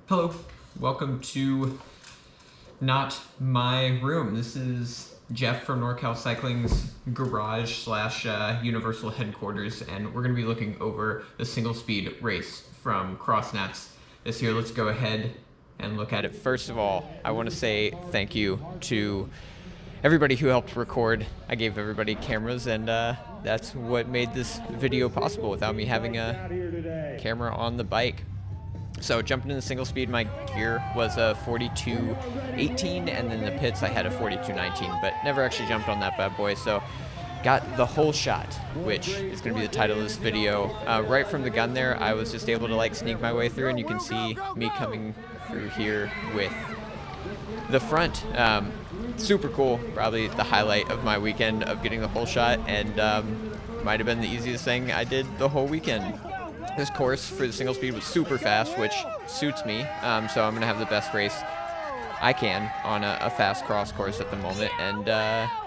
Hello, welcome to Not My Room. This is Jeff from NorCal Cycling's garage slash Universal headquarters, and we're going to be looking over the single speed race from Crossnats this year. Let's go ahead and look at it. First of all, I want to say thank you to everybody who helped record. I gave everybody cameras, and that's what made this video possible without me having a camera on the bike. So jumping in the single speed, my gear was a 42.18, and then the pits I had a 42.19, but never actually jumped on that bad boy. So got the whole shot, which is going to be the title of this video. Right from the gun there, I was just able to like sneak my way through, and you can see me coming through here with the front. Super cool, probably the highlight of my weekend of getting the whole shot, and might have been the easiest thing I did the whole weekend. This course for the single speed was super fast, which suits me, so I'm going to have the best race I can on a fast cross course at the moment, and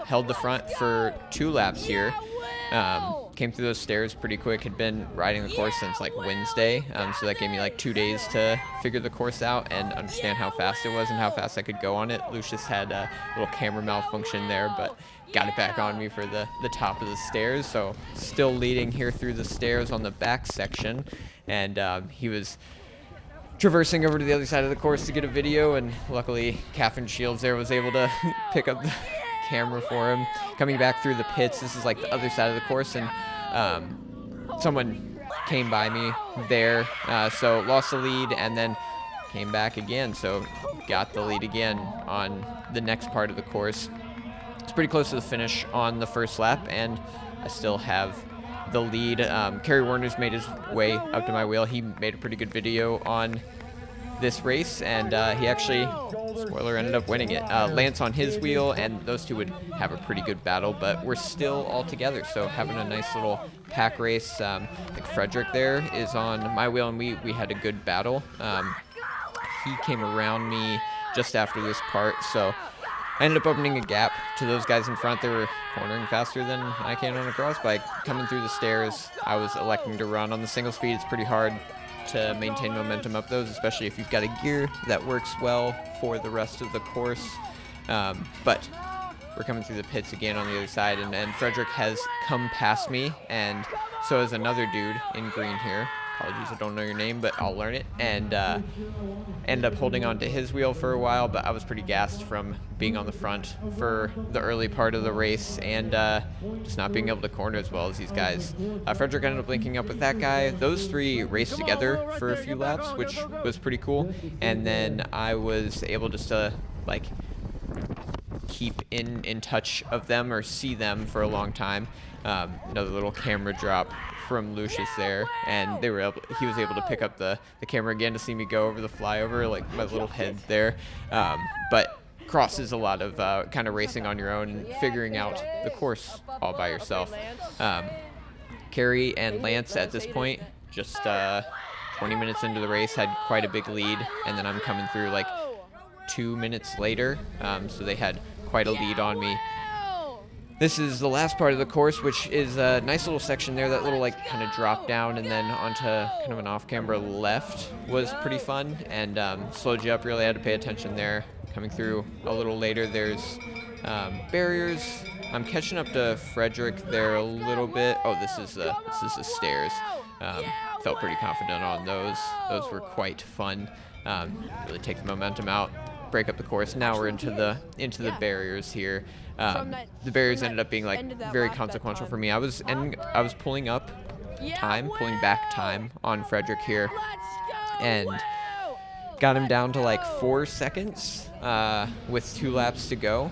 held the front for 2 laps here. Came through those stairs pretty quick, had been riding the course since like Wednesday, so that gave me like 2 days to figure the course out and understand how fast it was and how fast I could go on it. Lucius had a little camera malfunction there, but got it back on me for the top of the stairs, so still leading here through the stairs on the back section, and he was traversing over to the other side of the course to get a video, and luckily Catherine Shields there was able to pick up the camera for him. Coming back through the pits, this is like the other side of the course, and someone came by me there, so lost the lead and then came back again, so got the lead again on the next part of the course. It's pretty close to the finish on the first lap, and I still have the lead. Kerry Warner's made his way up to my wheel. He made a pretty good video on this race, and he actually, spoiler, ended up winning it. Lance on his wheel, and those two would have a pretty good battle, but we're still all together, so having a nice little pack race. I think Frederick there is on my wheel, and we had a good battle. He came around me just after this part, so I ended up opening a gap to those guys in front. They were cornering faster than I can on a cross bike. Coming through the stairs, I was electing to run. On the single speed, it's pretty hard to maintain momentum up those, especially if you've got a gear that works well for the rest of the course. But we're coming through the pits again on the other side, and Frederick has come past me, and so has another dude in green here. Apologies, I don't know your name, but I'll learn it. And ended up holding on to his wheel for a while, but I was pretty gassed from being on the front for the early part of the race, and just not being able to corner as well as these guys. Frederick ended up linking up with that guy. Those 3 raced together for a few laps, which was pretty cool. And then I was able just to like keep in touch of them or see them for a long time. Another little camera drop from Lucius there, and he was able to pick up the camera again to see me go over the flyover, like my little head there. But cross is a lot of kind of racing on your own and figuring out the course all by yourself. Kerry and Lance at this point, just 20 minutes into the race, had quite a big lead, and then I'm coming through like 2 minutes later, so they had quite a lead on me. This is the last part of the course, which is a nice little section there. That little like kind of drop down and then onto kind of an off-camera left was pretty fun, and slowed you up. Really had to pay attention there. Coming through a little later, there's barriers. I'm catching up to Frederick there a little bit. Oh, this is the stairs. Felt pretty confident on those. Those were quite fun. Really take the momentum out, break up the course. Now we're into the barriers here. The barriers ended up being like very consequential for me. I was pulling back time on Frederick here, and got him down to like 4 seconds with 2 laps to go,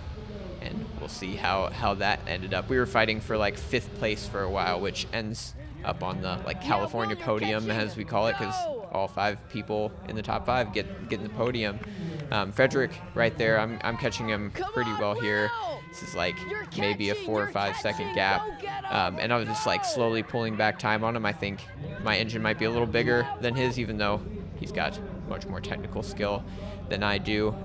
and we'll see how that ended up. We were fighting for like 5th place for a while, which ends up on the like California podium, as we call it, because all 5 people in the top 5 get in the podium. Frederick right there, I'm catching him pretty well here. This is like maybe a 4 or 5 second gap, and I was just like slowly pulling back time on him. I think my engine might be a little bigger than his, even though he's got much more technical skill than I do.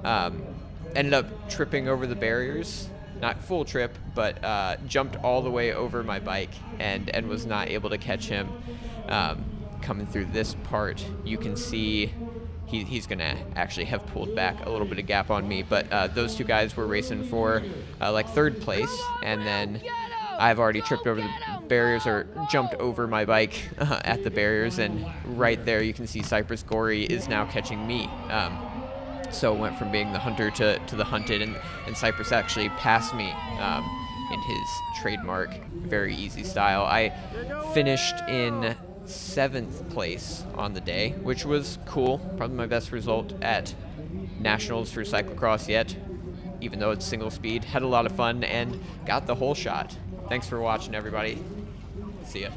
Ended up tripping over the barriers, not full trip, but jumped all the way over my bike and was not able to catch him. Coming through this part, you can see he's gonna actually have pulled back a little bit of gap on me. But those two guys were racing for like third place, and then I've already tripped over the barriers or jumped over my bike at the barriers, and right there you can see Cypress Gory is now catching me. So it went from being the hunter to the hunted, and Cypress actually passed me in his trademark very easy style. I finished in 7th place on the day, which was cool. Probably my best result at nationals for cyclocross yet, even though it's single speed. Had a lot of fun and got the whole shot. Thanks for watching, everybody. See ya.